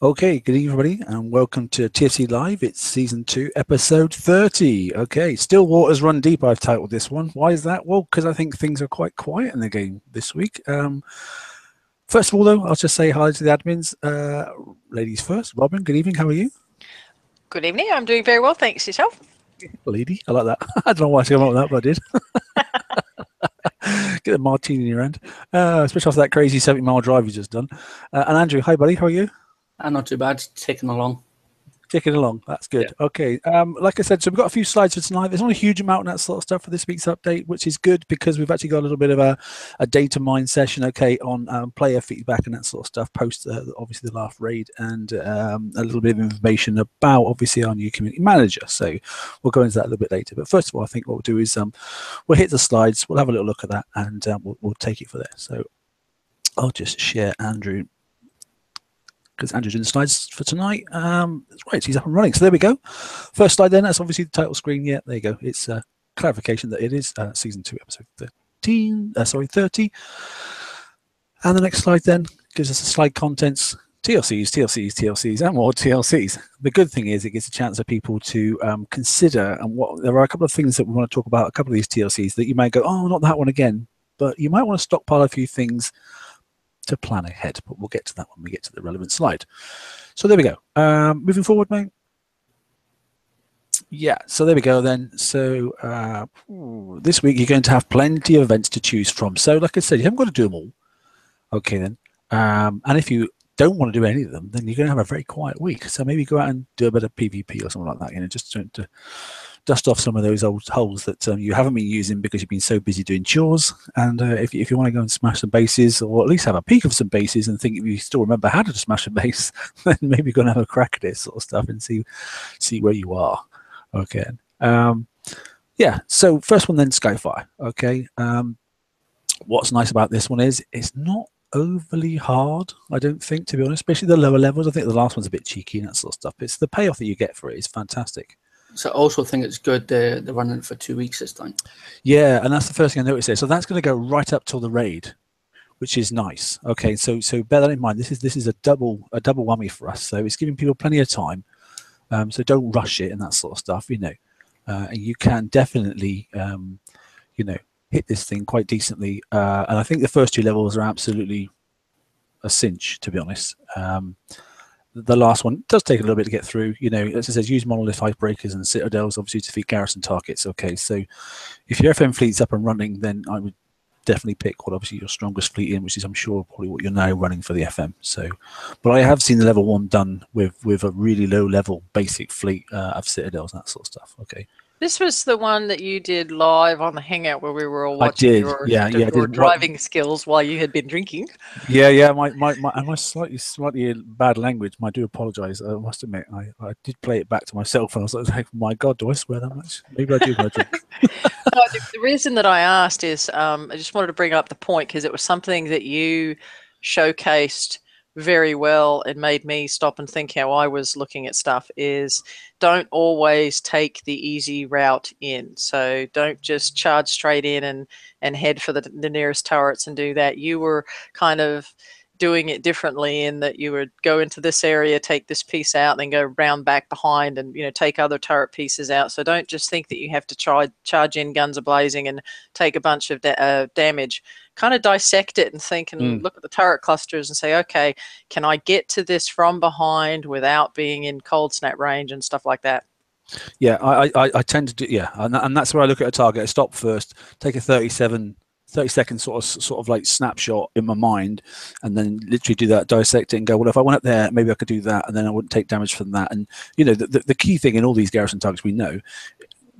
Okay, good evening, everybody, and welcome to TFC Live. It's season 2, episode 30. Okay, Still Waters Run Deep, I've titled this one. Why is that? Well, because I think things are quite quiet in the game this week. First of all, though, I'll just say hi to the admins. Ladies first. Robin, good evening. How are you? Good evening. I'm doing very well, thanks. Yourself? Lady, I like that. I don't know why I came up with that, but I did. Get a martini in your hand, especially after that crazy 70-mile drive you just done. And Andrew, hi, buddy. How are you? Not too bad, ticking along. Ticking along, that's good. Yeah. Okay, like I said, so we've got a few slides for tonight. There's not a huge amount of that sort of stuff for this week's update, which is good because we've actually got a little bit of a data mine session, okay, on player feedback and that sort of stuff, post obviously the last raid, and a little bit of information about obviously our new community manager. So we'll go into that a little bit later. But first of all, I think what we'll do is we'll hit the slides, we'll have a little look at that, and we'll take it for there. So I'll just share Andrew, because Andrew's doing the slides for tonight. That's right, so he's up and running. So there we go. First slide then, that's obviously the title screen. Yeah, there you go. It's a clarification that it is season 2, episode 30. And the next slide then gives us the slide contents, TLCs, and more TLCs. The good thing is it gives a chance for people to consider, and there are a couple of things that we want to talk about, a couple of these TLCs that you may go, oh, not that one again, but you might want to stockpile a few things to plan ahead, but we'll get to that when we get to the relevant slide. So there we go. Moving forward, mate. Yeah, so there we go then. So this week you're going to have plenty of events to choose from. So like I said, you haven't got to do them all. Okay then. And if you don't want to do any of them, then you're going to have a very quiet week. So maybe go out and do a bit of PvP or something like that, you know, just to dust off some of those old holes that you haven't been using because you've been so busy doing chores. And if you want to go and smash some bases, or at least have a peek of some bases and think if you still remember how to smash a base, then maybe go and have a crack at this sort of stuff and see where you are. Okay. Yeah, so first one then, Skyfire. Okay. What's nice about this one is it's not overly hard, I don't think, to be honest, especially the lower levels. I think the last one's a bit cheeky and that sort of stuff. It's the payoff that you get for it is fantastic. So I also think it's good they're running it for 2 weeks this time. Yeah, and that's the first thing I noticed there. So that's going to go right up till the raid, which is nice. Okay, so bear that in mind. This is a double whammy for us. So it's giving people plenty of time. So don't rush it and that sort of stuff, you know. And you can definitely, you know, hit this thing quite decently. And I think the first 2 levels are absolutely a cinch, to be honest. The last one does take a little bit to get through. You know, as it says, use monolith icebreakers and citadels, obviously, to defeat garrison targets. Okay, so if your FM fleet's up and running, then I would definitely pick what obviously your strongest fleet in, which is, I'm sure, probably what you're now running for the FM. So, but I have seen the level 1 done with a really low level basic fleet of citadels and that sort of stuff. Okay. This was the one that you did live on the Hangout where we were all watching your driving skills while you had been drinking. Yeah. My slightly bad language. I do apologise. I must admit, I did play it back to myself, and I was like, "My God, do I swear that much? Maybe I do." No, the reason that I asked is I just wanted to bring up the point because it was something that you showcased very well and made me stop and think how I was looking at stuff is don't always take the easy route in. So don't just charge straight in and head for the nearest turrets and do that. You were kind of doing it differently in that you would go into this area, take this piece out, then go round back behind and, you know, take other turret pieces out. So don't just think that you have to charge in guns a-blazing and take a bunch of damage. Kind of dissect it and think and look at the turret clusters and say, okay, can I get to this from behind without being in cold snap range and stuff like that? Yeah, I tend to do, yeah, and that's where I look at a target. I stop first, take a 30-second sort of like snapshot in my mind, and then literally do that, dissect it, and go, well, if I went up there, maybe I could do that, and then I wouldn't take damage from that. And you know, the key thing in all these garrison targets we know,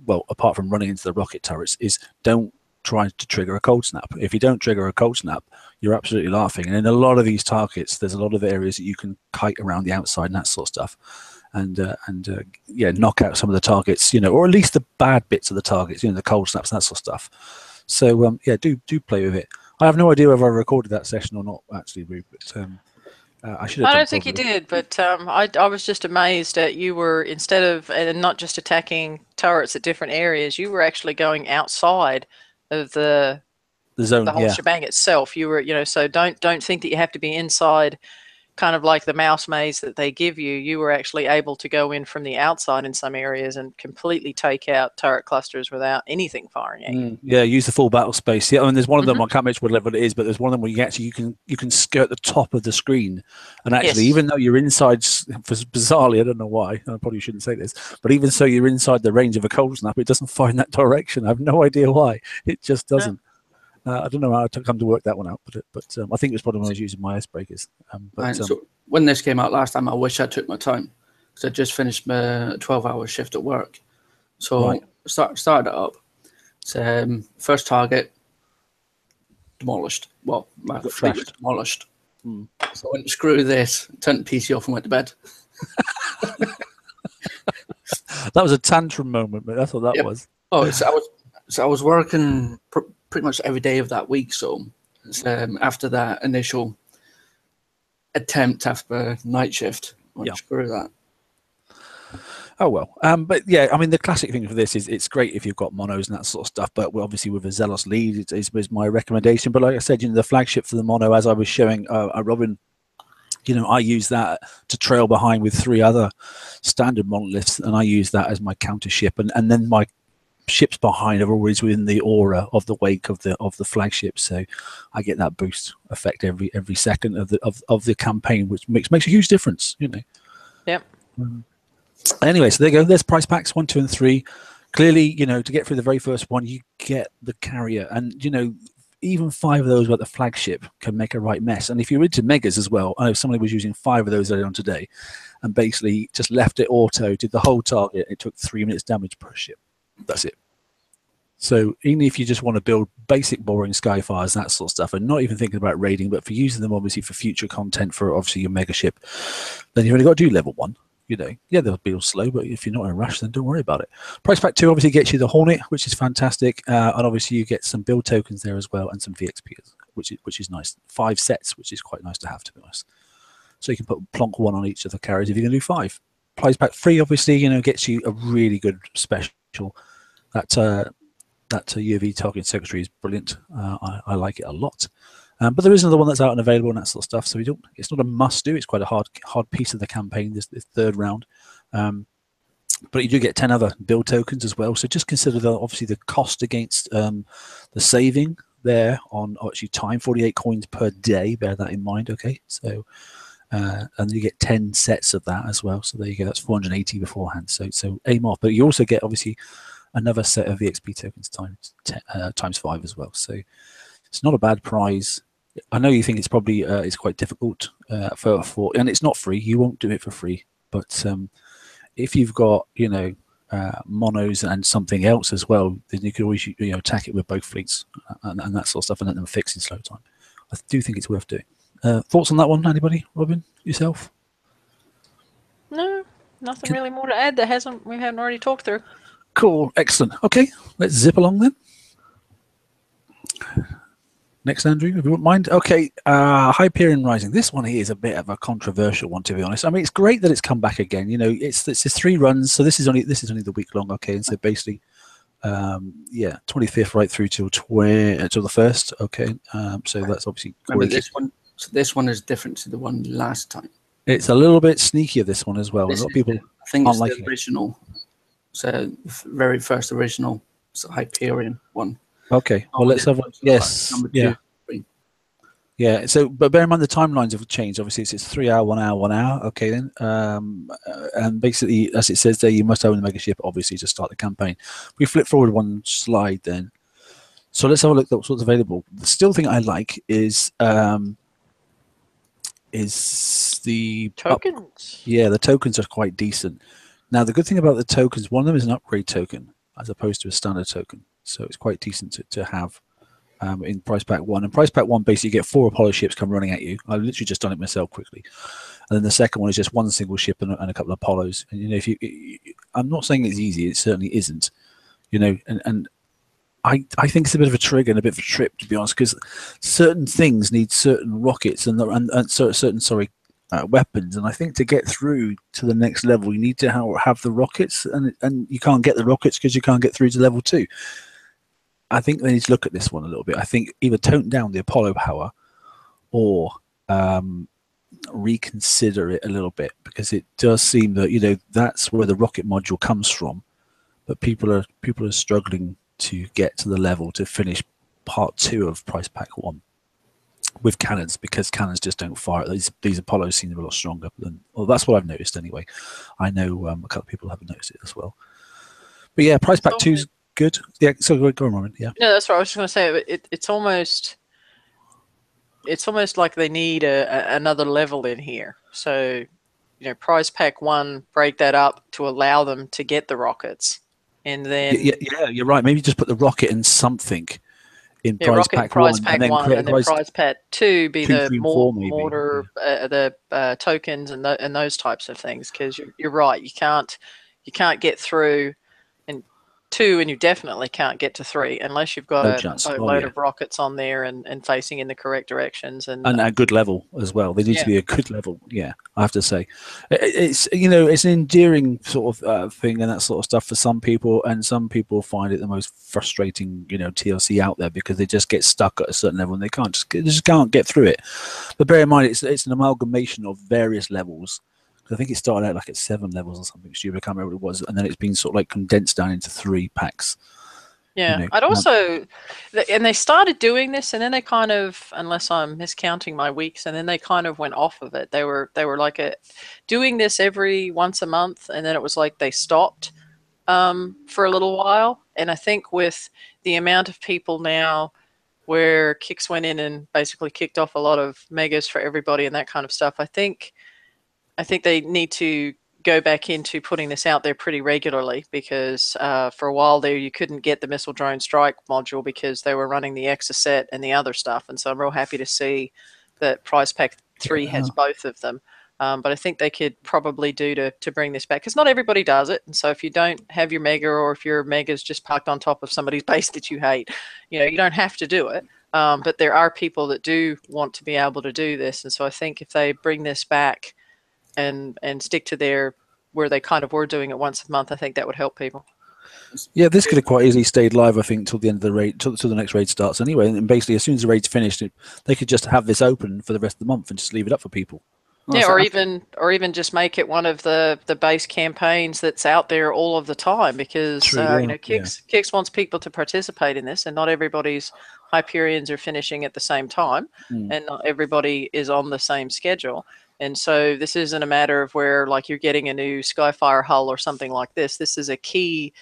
well, apart from running into the rocket turrets, is don't try to trigger a cold snap. If you don't trigger a cold snap, you're absolutely laughing. And in a lot of these targets, there's a lot of areas that you can kite around the outside and that sort of stuff, and yeah, knock out some of the targets, you know, or at least the bad bits of the targets, you know, the cold snaps and that sort of stuff. So yeah, do play with it. I have no idea whether I recorded that session or not, actually, Rube, but I should have. I don't think you did, but I was just amazed that you were, instead of and not just attacking turrets at different areas, you were actually going outside of the zone, the whole shebang itself. You were, you know, so don't think that you have to be inside kind of like the mouse maze that they give you, you were actually able to go in from the outside in some areas and completely take out turret clusters without anything firing at you. Yeah, use the full battle space. Yeah, I mean, there's one of them. Mhm. I can't remember what level it is, but there's one of them where you can skirt the top of the screen, and actually, Yes. even though you're inside, bizarrely, I don't know why. I probably shouldn't say this, but even so, you're inside the range of a cold snap. It doesn't fire in that direction. I have no idea why. It just doesn't. I don't know how to come to work that one out, but I think it was probably when I was using my icebreakers. So when this came out last time, I wish I took my time because I just finished my 12-hour shift at work. So Right. started it up. First target demolished. Well, my Got fleet was trashed. demolished. So I went, screw this, turned the PC off and went to bed. That was a tantrum moment, but that's what that was. Oh, I was working pretty much every day of that week. So after that initial attempt after night shift, I went, screw that. Oh well, but yeah, I mean the classic thing for this is it's great if you've got monos and that sort of stuff. But obviously with a Zealous lead, is my recommendation. But like I said, the flagship for the mono, as I was showing Robin, I use that to trail behind with 3 other standard monoliths, and I use that as my counter ship, and then my ships behind are always within the aura of the wake of the flagship, so I get that boost effect every second of the campaign, which makes a huge difference. Yep. Anyway, so there you go. There's price packs 1, 2, and 3. Clearly, to get through the very first one, you get the carrier, and even 5 of those about the flagship can make a right mess. And if you're into megas as well, I know somebody was using 5 of those earlier on today, and basically just left it auto, did the whole target. It took 3 minutes damage per ship. That's it. So even if you just want to build basic boring Skyfires, that sort of stuff, and not even thinking about raiding, but for using them obviously for future content for obviously your mega ship, then you've only got to do level 1. Yeah, they'll be all slow, but if you're not in a rush, then don't worry about it. Price pack 2 obviously gets you the Hornet, which is fantastic, and obviously you get some build tokens there as well, and some VXP, which is nice. 5 sets, which is quite nice to have, to be honest. So you can put plonk 1 on each of the carriers if you're going to do 5. Price pack 3 obviously gets you a really good special. That UV target secretary is brilliant. I like it a lot. But there is another one that's out and available and that sort of stuff. So it's not a must do. It's quite a hard piece of the campaign, this third round. But you do get 10 other build tokens as well. So just consider obviously the cost against the saving there on actually time, 48 coins per day. Bear that in mind. Okay. So and you get 10 sets of that as well. So there you go. That's 480 beforehand. So aim off. But you also get obviously another set of EXP tokens times 5 as well. So it's not a bad prize. I know you think it's probably it's quite difficult for and it's not free. You won't do it for free. But if you've got monos and something else as well, then you could always attack it with both fleets and that sort of stuff, and let them fix in slow time. I do think it's worth doing. Thoughts on that one, anybody? Robin, yourself? No, nothing really more to add that we haven't already talked through. Cool, excellent. Okay, let's zip along then. Next, Andrew, if you wouldn't mind. Okay, Hyperion Rising. This one here is a bit of a controversial one, to be honest. I mean, it's great that it's come back again. It's 3 runs, so this is only the week long. Okay, and so basically, 25th right through till the 1st. Okay, so that's obviously. Remember this one. So this one is different to the one last time. It's a little bit sneakier, this one as well. A lot of people. I think it's the original. So very first original. It's a Hyperion one. Okay, well, let's have a yes. Number 2, 3. Yeah, so but bear in mind the timelines have changed. Obviously, it's 3 hour, 1 hour, 1 hour. Okay, then, and basically, as it says there, you must own the mega ship, obviously, to start the campaign. We flip forward one slide then. So let's have a look at what's available. The still thing I like is the tokens. The tokens are quite decent. Now, the good thing about the tokens, one of them is an upgrade token as opposed to a standard token. So it's quite decent to have in Price Pack 1. And Price Pack 1, basically, you get 4 Apollo ships come running at you. I've literally just done it myself quickly. And then the second one is just 1 single ship and a couple of Apollos. And, if I'm not saying it's easy. It certainly isn't. And I think it's a bit of a trigger and a bit of a trip, to be honest, because certain things need certain rockets and certain weapons. And I think to get through to the next level, you need to have the rockets, and you can't get the rockets because you can't get through to level 2. I think they need to look at this one a little bit. I think either tone down the Apollo power or reconsider it a little bit, because it does seem that, you know, that's where the rocket module comes from, but people are struggling to get to the level to finish part 2 of Price Pack 1 with cannons, because cannons just don't fire. These Apollos seem a lot stronger than, well, that's what I've noticed anyway. I know a couple of people haven't noticed it as well. But yeah, Price Pack 2's good. Yeah, so go on, Robin. Yeah. No, that's what I was just going to say. It's almost like they need another level in here. So, you know, Prize Pack 1, break that up to allow them to get the rockets, and then yeah, you're right. Maybe just put the rocket in something in Prize Pack 1, and then Prize Pack 2 be the mortar, the tokens and those types of things. Because you're right, you can't get through and 2, and you definitely can't get to 3 unless you've got a load of rockets on there and facing in the correct directions and a good level as well. They need to be a good level. Yeah, I have to say, it's, you know, it's an endearing sort of thing and that sort of stuff for some people, and some people find it the most frustrating, you know, TLC out there, because they just get stuck at a certain level and they just can't get through it. But bear in mind, it's an amalgamation of various levels. I think it started out like at 7 levels or something stupid. I can't remember what it was, and then it's been sort of like condensed down into 3 packs. Yeah, you know, I'd also, and they started doing this, and then they kind of, unless I'm miscounting my weeks, and then they kind of went off of it. They were like doing this every once a month, and then it was like they stopped for a little while. And I think with the amount of people now, where Kix went in and basically kicked off a lot of megas for everybody and that kind of stuff, I think they need to go back into putting this out there pretty regularly, because for a while there you couldn't get the missile drone strike module because they were running the Exocet and the other stuff. And so I'm real happy to see that Prize Pack 3 has both of them. But I think they could probably do to bring this back, because not everybody does it. And so if you don't have your mega, or if your mega's just parked on top of somebody's base that you hate, you know, you don't have to do it. But there are people that do want to be able to do this. And so I think if they bring this back and stick to where they kind of were doing it once a month, I think that would help people. Yeah, this could have quite easily stayed live, I think, till the end of the raid, till the next raid starts anyway. And basically, as soon as the raid's finished, they could just have this open for the rest of the month and just leave it up for people. Yeah, or even just make it one of the base campaigns that's out there all of the time, because you know, Kix wants people to participate in this, and not everybody's Hyperions are finishing at the same time, and not everybody is on the same schedule. And so this isn't a matter of where, like, you're getting a new Skyfire hull or something like this. This is a key.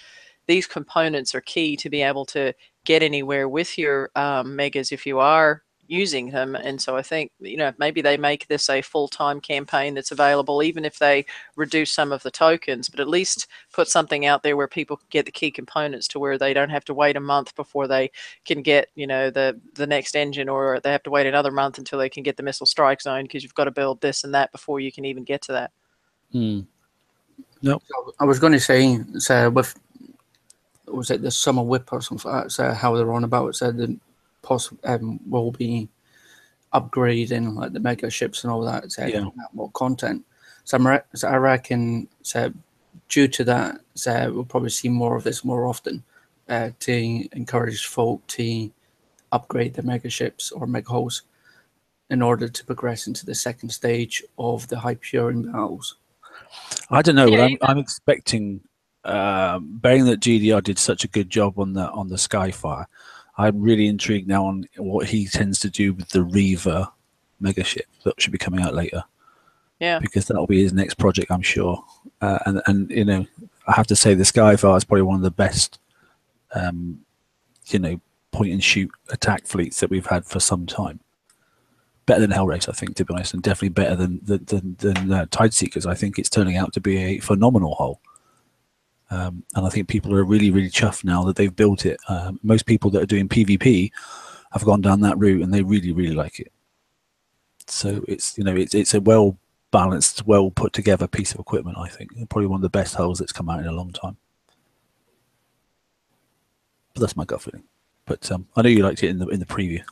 These components are key to be able to get anywhere with your megas if you are using them. And so I think, you know, maybe they make this a full-time campaign that's available, even if they reduce some of the tokens, but at least put something out there where people can get the key components to where they don't have to wait a month before they can get, you know, the next engine, or they have to wait another month until they can get the missile strike zone, because you've got to build this and that before you can even get to that. Nope. So I was going to say, with, was it the summer whip or something like that, so how they're on about it, so the will be upgrading like the mega ships and all that, more content. So I reckon, due to that, we'll probably see more of this more often, to encourage folk to upgrade their mega ships or mega hulls in order to progress into the second stage of the Hyperion battles. I don't know, but I'm expecting, bearing that GDR did such a good job on the Skyfire, I'm really intrigued now on what he tends to do with the Reaver mega ship that should be coming out later. Yeah, because that'll be his next project, I'm sure. And you know, I have to say the Skyfire is probably one of the best, you know, point and shoot attack fleets that we've had for some time. Better than Hellrace, I think, to be honest, and definitely better than Tideseekers. I think it's turning out to be a phenomenal hull. And I think people are really, really chuffed now that they've built it. Most people that are doing PvP have gone down that route, and they really, really like it. So it's, you know, it's a well balanced, well put together piece of equipment. I think probably one of the best hulls that's come out in a long time. But that's my gut feeling. But I know you liked it in the preview.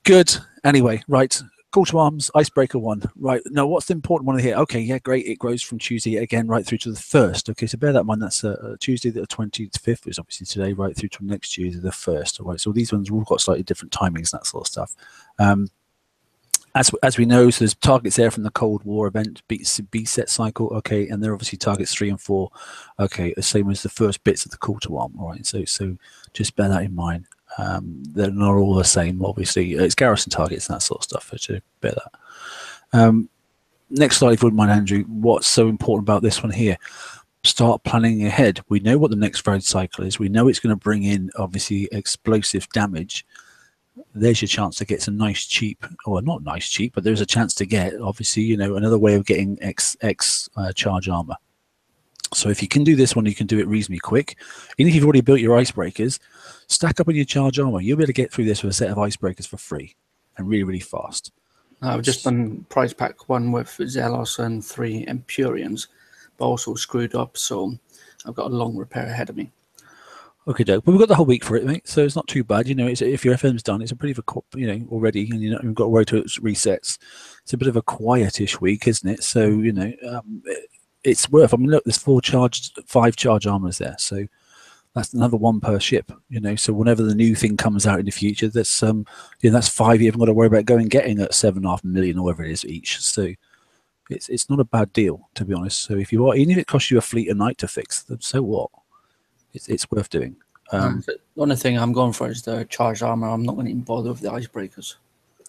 Good. Anyway, right. Call to arms, Icebreaker 1. Right. Now, what's the important one here? Okay, yeah, great. It grows from Tuesday again right through to the 1st. Okay, so bear that in mind. That's Tuesday the 25th, is obviously today, right through to next Tuesday the 1st. All right, so these ones have all got slightly different timings and that sort of stuff. As we know, so there's targets there from the Cold War event, B set cycle, okay, and they're obviously targets 3 and 4, okay, the same as the first bits of the call to arm. All right, so just bear that in mind. They're not all the same, obviously. It's garrison targets and that sort of stuff, so bear that. Next slide, if you wouldn't mind, Andrew. What's so important about this one here? Start planning ahead. We know what the next road cycle is. We know it's going to bring in, obviously, explosive damage. There's your chance to get some nice cheap, or not nice cheap, but there's a chance to get, obviously, you know, another way of getting X charge armor. So if you can do this one, you can do it reasonably quick. Even if you've already built your icebreakers, stack up on your charge armor. You'll be able to get through this with a set of icebreakers for free and really, really fast. I've just done prize pack 1 with Zelos and 3 Empyreans, but also screwed up, so I've got a long repair ahead of me. Okay, Doug. Well, we've got the whole week for it, mate. So it's not too bad. You know, if your FM's done, it's a pretty of a, you know, already, and you've got to worry till it resets. It's a bit of a quietish week, isn't it? So, you know, it's worth. I mean, look, there's 5 charge armors there, so that's another 1 per ship. You know, so whenever the new thing comes out in the future, that's you know, that's 5 you haven't got to worry about getting at 7.5 million or whatever it is each. So it's not a bad deal, to be honest. So if you are, even if it costs you a fleet a night to fix, then so what? It's worth doing. The only thing I'm going for is the charged armor. I'm not going to even bother with the icebreakers.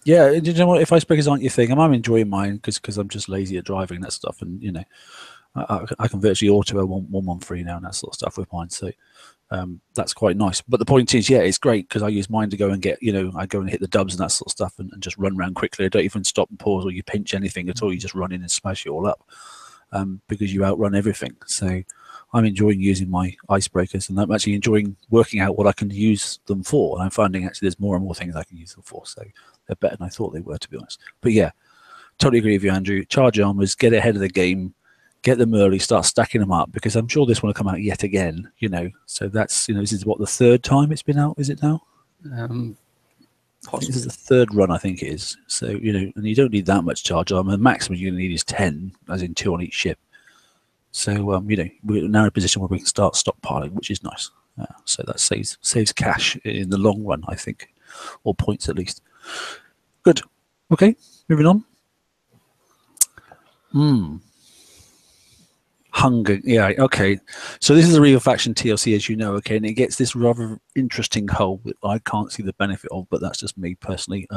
Yeah, you know what? If icebreakers aren't your thing, I'm enjoying mine because I'm just lazy at driving that stuff, and you know, I can virtually auto a 113 now and that sort of stuff with mine. So that's quite nice. But the point is, yeah, it's great because I use mine to go and get, you know, I go and hit the dubs and that sort of stuff, and just run around quickly. I don't even stop and pause or you pinch anything at all. You just run in and smash it all up because you outrun everything. So I'm enjoying using my icebreakers, and I'm actually enjoying working out what I can use them for. And I'm finding actually there's more and more things I can use them for. So they're better than I thought they were, to be honest. But yeah, totally agree with you, Andrew. Charge armors, get ahead of the game, get them early, start stacking them up, because I'm sure this one will come out yet again, you know. So that's, you know, this is what, the 3rd time it's been out, is it now? This is the 3rd run, I think it is. So, you know, and you don't need that much charge armor. The maximum you're going to need is 10, as in 2 on each ship. So, you know, we're now in a position where we can start stockpiling, which is nice. So that saves cash in the long run, I think, or points at least. Good. Okay, moving on. Hunger. Yeah, okay. So this is a Real Faction TLC, as you know, okay, and it gets this rather interesting hull that I can't see the benefit of, but that's just me personally.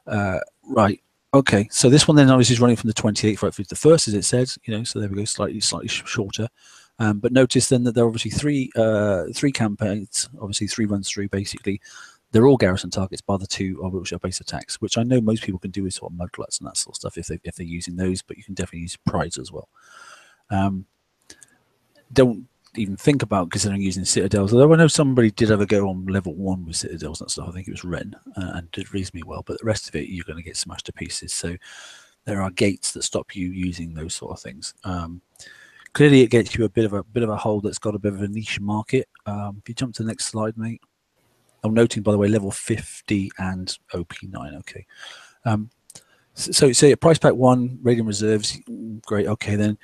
Right. Okay, so this one then obviously is running from the 28th right through to the 1st, as it says, you know, so there we go, slightly shorter. But notice then that there are obviously three campaigns, obviously 3 runs through, basically. They're all garrison targets, bar the 2 of which are base attacks, which I know most people can do with sort of mudgluts and that sort of stuff if they're using those, but you can definitely use prides as well. Don't even think about considering using citadels, although I know somebody did ever go on level 1 with citadels and stuff. I think it was Ren, and did reasonably well, but the rest of it you're going to get smashed to pieces. So there are gates that stop you using those sort of things. Clearly it gets you a bit of a hole that's got a bit of a niche market. If you jump to the next slide, mate. I'm noting, by the way, level 50 and OP9. Okay. So price pack 1, Radiant Reserves, great. Okay, then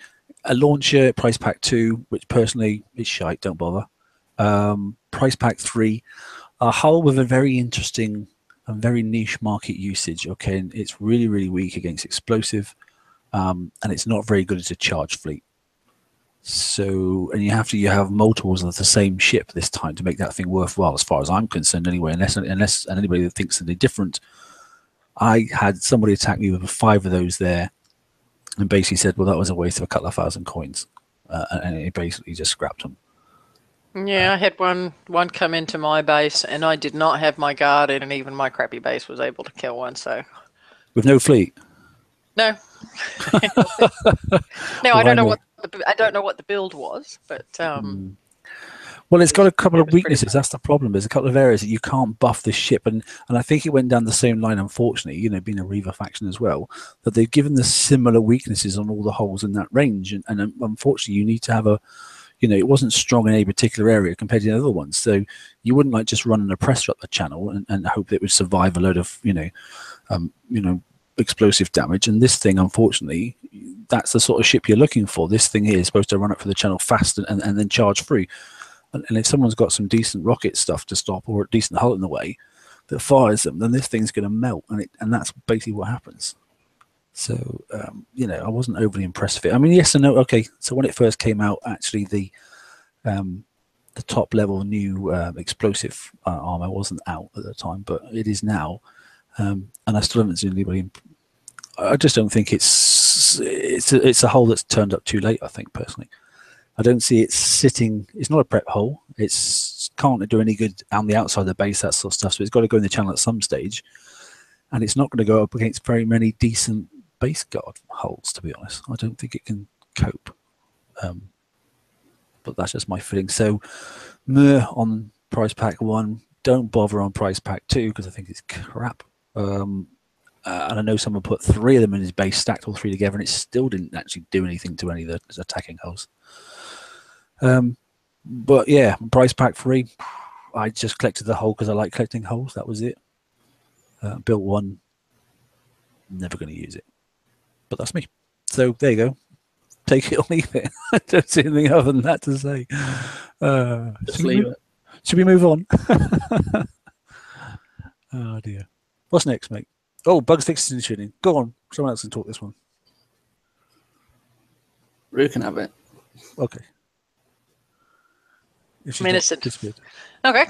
a launcher, price pack 2, which personally is shite, don't bother. Price pack 3, a hull with a very interesting and very niche market usage. Okay, and it's really, really weak against explosive, and it's not very good as a charge fleet. So, and you have multiples of the same ship this time to make that thing worthwhile, as far as I'm concerned, anyway. Unless anybody that thinks something different. I had somebody attack me with 5 of those there, and basically said, "Well, that was a waste of a couple of 1,000 coins," and it basically just scrapped them. Yeah, I had one come into my base, and I did not have my guard in, and even my crappy base was able to kill one. So, with no fleet. No. No, I don't know what the build was, but well, it's got a couple of weaknesses. That's the problem. There's a couple of areas that you can't buff this ship, and I think it went down the same line, unfortunately, you know, being a Reaver faction as well, that they've given the similar weaknesses on all the holes in that range, and unfortunately you need to have a, you know, it wasn't strong in a particular area compared to the other ones, so you wouldn't like just run an oppressor up the channel and hope that it would survive a load of, you know, explosive damage. And this thing, unfortunately, that's the sort of ship you're looking for. This thing here is supposed to run up for the channel fast and then charge through. And if someone's got some decent rocket stuff to stop, or a decent hull in the way, that fires them, then this thing's going to melt, and that's basically what happens. So you know, I wasn't overly impressed with it. I mean, yes and no. Okay, so when it first came out, actually the top level new explosive armor wasn't out at the time, but it is now, and I still haven't seen anybody. I just don't think it's a hole that's turned up too late. I think personally, I don't see it sitting. It's not a prep hole. It's can't do any good on the outside of the base, that sort of stuff. So it's got to go in the channel at some stage, and it's not going to go up against very many decent base guard holes. To be honest, I don't think it can cope. But that's just my feeling. So, on price pack 1, don't bother on price pack 2 because I think it's crap. And I know someone put 3 of them in his base, stacked all 3 together, and it still didn't actually do anything to any of the attacking holes. But yeah, price pack 3, I just collected the hole because I like collecting holes. That was it. Built 1, never going to use it. But that's me. So there you go. Take it or leave it. I don't see anything other than that to say. Should we move on? Oh dear. What's next, mate? Oh, bugs fixed in tuning. Go on. Someone else can talk this one. Rue can have it. Okay. Innocent. Okay.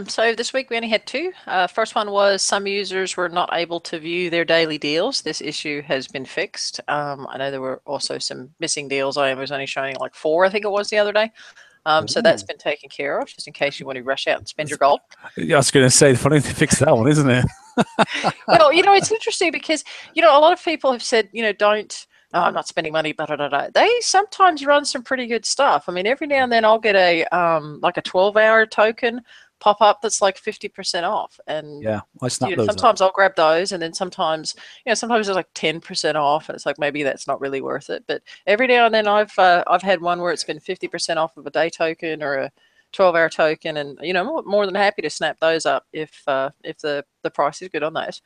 So this week we only had 2. First one was some users were not able to view their daily deals. This issue has been fixed. I know there were also some missing deals. I was only showing like 4, I think it was the other day. So that's been taken care of, just in case you want to rush out and spend your gold. Yeah, I was going to say, funny to fix that one, isn't it? Well, you know, it's interesting because, you know, a lot of people have said, you know, don't, oh, I'm not spending money, blah, blah, blah, blah. They sometimes run some pretty good stuff. I mean, every now and then I'll get a like a 12-hour token pop up that's like 50% off, and yeah, I snap you know, those sometimes up. I'll grab those, and then sometimes, you know, sometimes it's like 10% off, and it's like maybe that's not really worth it. But every now and then I've had one where it's been 50% off of a day token or a 12-hour token, and you know, more than happy to snap those up if the price is good on those.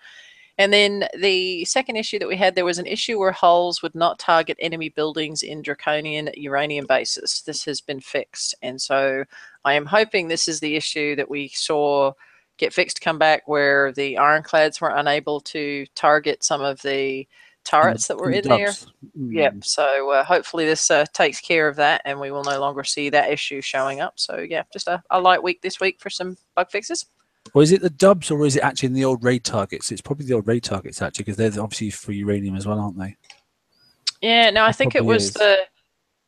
And then the second issue that we had, there was an issue where holes would not target enemy buildings in draconian uranium bases. This has been fixed. And so I am hoping this is the issue that we saw get fixed, come back, where the ironclads were unable to target some of the turrets that were in there. Yep. So hopefully this takes care of that, and we will no longer see that issue showing up. So yeah, just a light week this week for some bug fixes. Or is it the dubs, or is it actually in the old raid targets? It's probably the old raid targets, actually, because they're obviously for uranium as well, aren't they? Yeah, no, I think it was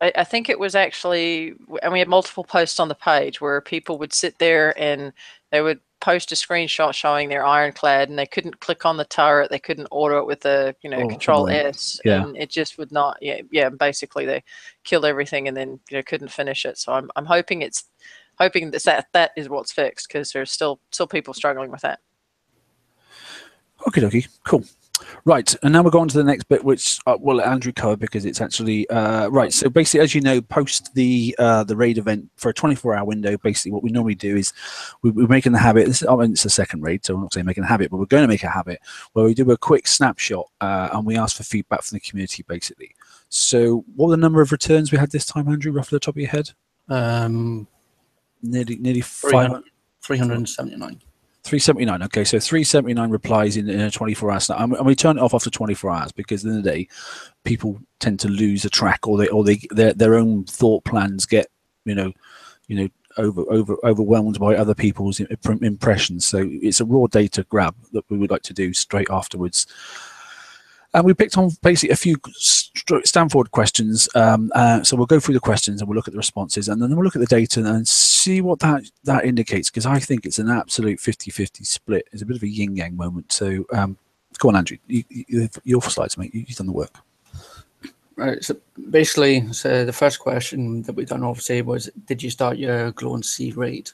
I think it was actually, and we had multiple posts on the page where people would sit there and they would post a screenshot showing their ironclad, and they couldn't click on the turret, they couldn't order it with the, you know, Control S, and it just would not. Yeah. Basically, they killed everything and then, you know, couldn't finish it. So I'm hoping that is what's fixed, because there's still people struggling with that. Okie dokie, cool. Right, and now we're going to the next bit, which well, Andrew covered, because it's actually right. So basically, as you know, post the raid event for a 24-hour window, basically what we normally do is we're making the habit. I mean, it's a second raid, so I'm not saying making a habit, but we're going to make a habit where we do a quick snapshot and we ask for feedback from the community, basically. So, what were the number of returns we had this time, Andrew? Roughly the top of your head? Nearly 379. 379. Okay, so 379 replies in a 24-hour snap, and we turn it off after 24 hours because at the end of the day, people tend to lose a track, or their own thought plans get overwhelmed by other people's impressions. So it's a raw data grab that we would like to do straight afterwards. And we picked on basically a few Stanford questions. So we'll go through the questions and we'll look at the responses, and then we'll look at the data and see what that indicates, because I think it's an absolute 50-50 split. It's a bit of a yin-yang moment. So go on, Andrew. Your slides, mate. You've done the work. Right. So basically, the first question that we done obviously was, did you start your Glow and See raid?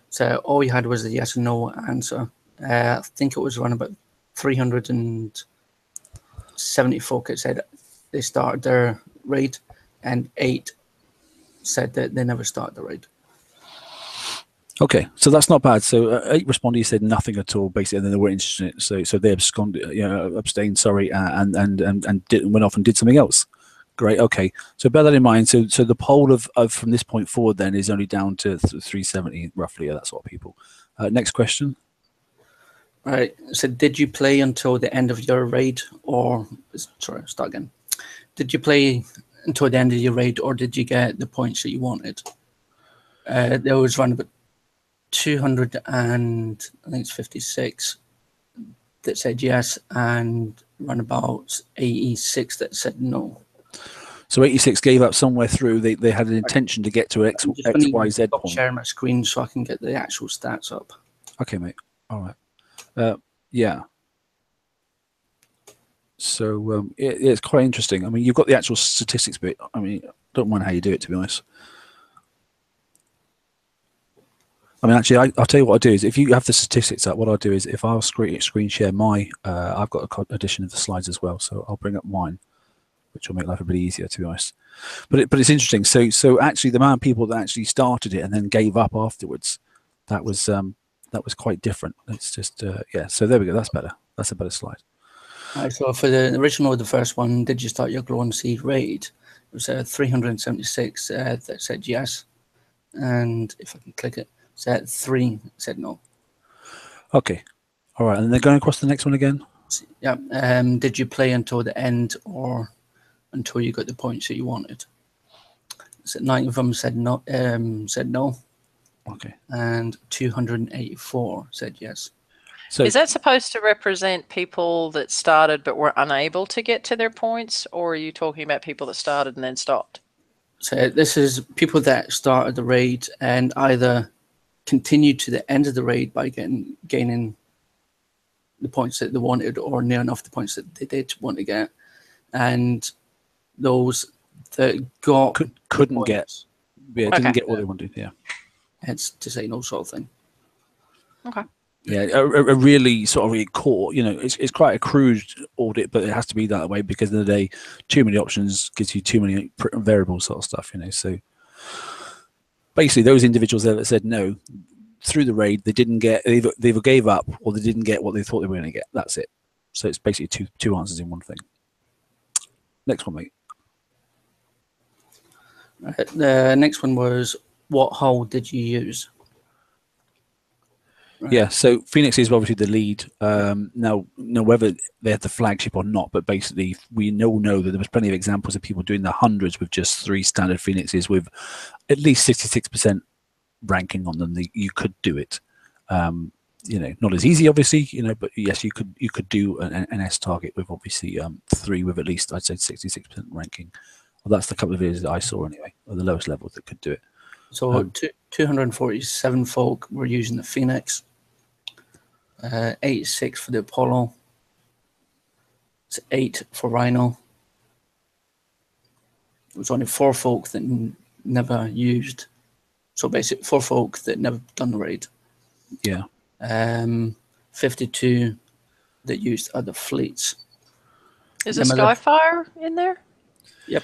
So all we had was a yes and no answer. I think it was around about 370 folk that said they started their raid, and 8 said that they never started the raid. Okay, so that's not bad. So 8 respondees said nothing at all, basically, and then they weren't interested in it. So they abstained, sorry, and went off and did something else. Great. Okay, so bear that in mind. So the poll of from this point forward then is only down to 370 roughly. That sort of people. Next question. Right. So did you play until the end of your raid, or sorry, start again. Did you play until the end of your raid, or did you get the points that you wanted? There was around about 200 and I think it's 56 that said yes, and around about 86 that said no. So 86 gave up somewhere through. They had an intention to get to X, XYZ point. Share my screen so I can get the actual stats up. Okay, mate. All right. Yeah. So it's quite interesting. I mean, you've got the actual statistics bit. I mean, don't mind how you do it, to be honest. I mean, actually, I'll tell you what I'll do is if you have the statistics up, what I'll do is if I'll screen share my, I've got an edition of the slides as well, so I'll bring up mine, which will make life a bit easier, to be honest. But it's interesting. So actually, the amount of people that actually started it and then gave up afterwards, that was quite different. It's just yeah. So there we go. That's better. That's a better slide. All right, so for the original, the first one, did you start your Glow and Seed raid? It was 376 that said yes, and if I can click it, said 3 said no. Okay, all right, and then going across the next one again. Yeah. Did you play until the end or until you got the points that you wanted? So 9 of them said no. Okay. And 284 said yes. So is that supposed to represent people that started but were unable to get to their points, or are you talking about people that started and then stopped? So this is people that started the raid and either continued to the end of the raid by gaining the points that they wanted, or near enough the points that they did want to get, and those that couldn't get, didn't get what they wanted. Yeah, hence to say no sort of thing. Okay. Yeah, a really sort of really core. You know, it's quite a crude audit, but it has to be that way because at the end of the day, too many options gives you too many variables sort of stuff. You know, so basically those individuals there that said no through the raid, they didn't get, they either gave up or they didn't get what they thought they were going to get. That's it. So it's basically two answers in one thing. Next one, mate. The next one was, what hull did you use? Right. Yeah, so Phoenix is obviously the lead. Now, whether they had the flagship or not, but basically we know that there was plenty of examples of people doing the hundreds with just 3 standard Phoenixes with at least 66% ranking on them. You could do it. You know, not as easy, obviously. You know, but yes, you could do an S target with obviously 3 with at least I'd say 66% ranking. Well, that's the couple of videos that I saw anyway, or the lowest level that could do it. So 247 folk were using the Phoenix. 86 for the Apollo. It's 8 for Rhino. It was only 4 folk that never used. So basically 4 folk that never done the raid. Yeah. 52 that used other fleets. Is a Skyfire in there? Yep.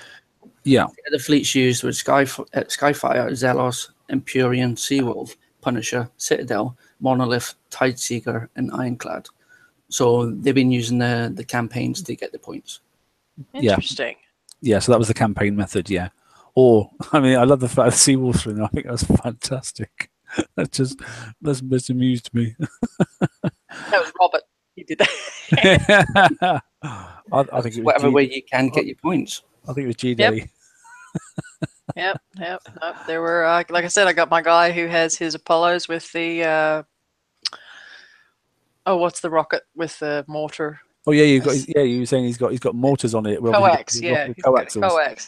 Yeah. The fleets used were Skyfire, Zealous, Empyrean, Seawolf, Punisher, Citadel, Monolith, Tideseeker, and Ironclad. So they've been using the campaigns to get the points. Interesting. Yeah, so that was the campaign method, yeah. Or, I mean, I love the fact that Seawolf's in there. I think that's fantastic. That's amused me. That was Robert. He did that. I think it was whatever way you can get your points. I think it was G-Day. Yep. Nope. There were, like I said, I got my guy who has his Apollos with the, what's the rocket with the mortar? Oh yeah, you were saying he's got mortars on it. Coax, yeah. Coax,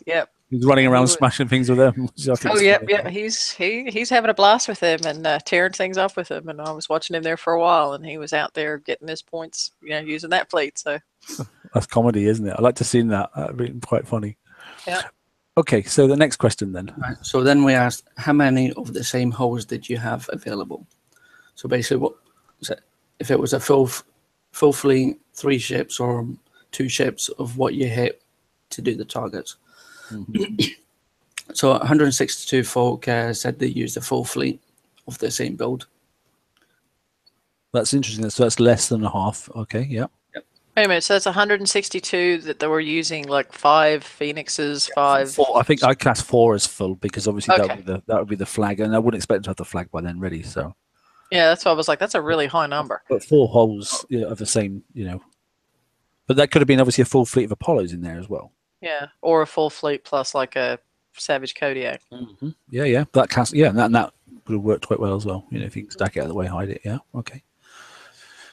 yep. He's running around smashing things with them. He's having a blast with them and tearing things up with them. And I was watching him there for a while, and he was out there getting his points, using that fleet. So that's comedy, isn't it? I like to see that. That'd be quite funny. Yeah. Okay, so the next question then. Right, so then we asked, how many of the same hulls did you have available? So basically, if it was a full fleet, 3 ships or 2 ships of what you hit to do the targets. Mm-hmm. So 162 folk said they used a full fleet of the same build. That's interesting. So that's less than a half. Okay, yeah. Wait a minute, so that's 162 that they were using like 5 Phoenixes, 5. 4, I think I class 4 as full because obviously that would be the flag, and I wouldn't expect to have the flag by then ready. So Yeah, that's why I was like, that's a really high number. But 4 holes of the same, But that could have been obviously a full fleet of Apollos in there as well. Yeah, or a full fleet plus like a Savage Kodiak. Mm-hmm. Yeah. That cast, yeah, and that would have worked quite well as well. If you can stack it out of the way, hide it. Yeah, okay.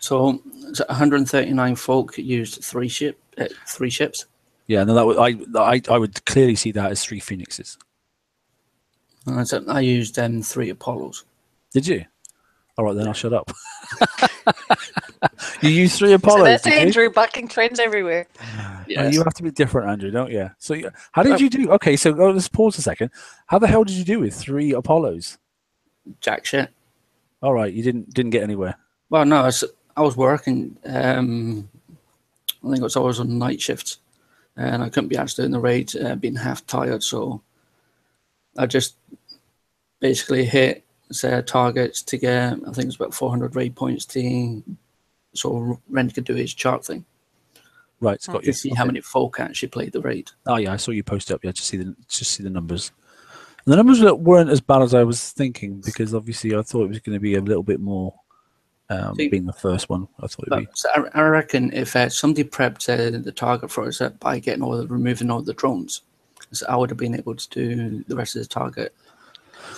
So 139 folk used 3 ships. Yeah, no, that would I would clearly see that as 3 Phoenixes. So I used 3 Apollos. Did you? All right, then I'll shut up. You use 3 Apollos. So that's Andrew bucking trends everywhere. Yes. You have to be different, Andrew, don't you? So how did you do? Okay, so let's pause a second. How the hell did you do with 3 Apollos? Jack shit. All right, you didn't get anywhere. Well, no, I was working. I think it was always on night shifts, and I couldn't be asked doing the raid, being half tired. So I just basically hit targets to get, I think it was about 400 raid points so Ren could do his chart thing. Right, it's got you. To see how many folk actually played the raid. Oh yeah, I saw you post up. Yeah, just see the numbers. And the numbers weren't as bad as I was thinking, because obviously I thought it was going to be a little bit more. Being the first one, I thought it'd be. So I reckon if somebody prepped the target for us by removing all the drones, so I would have been able to do the rest of the target.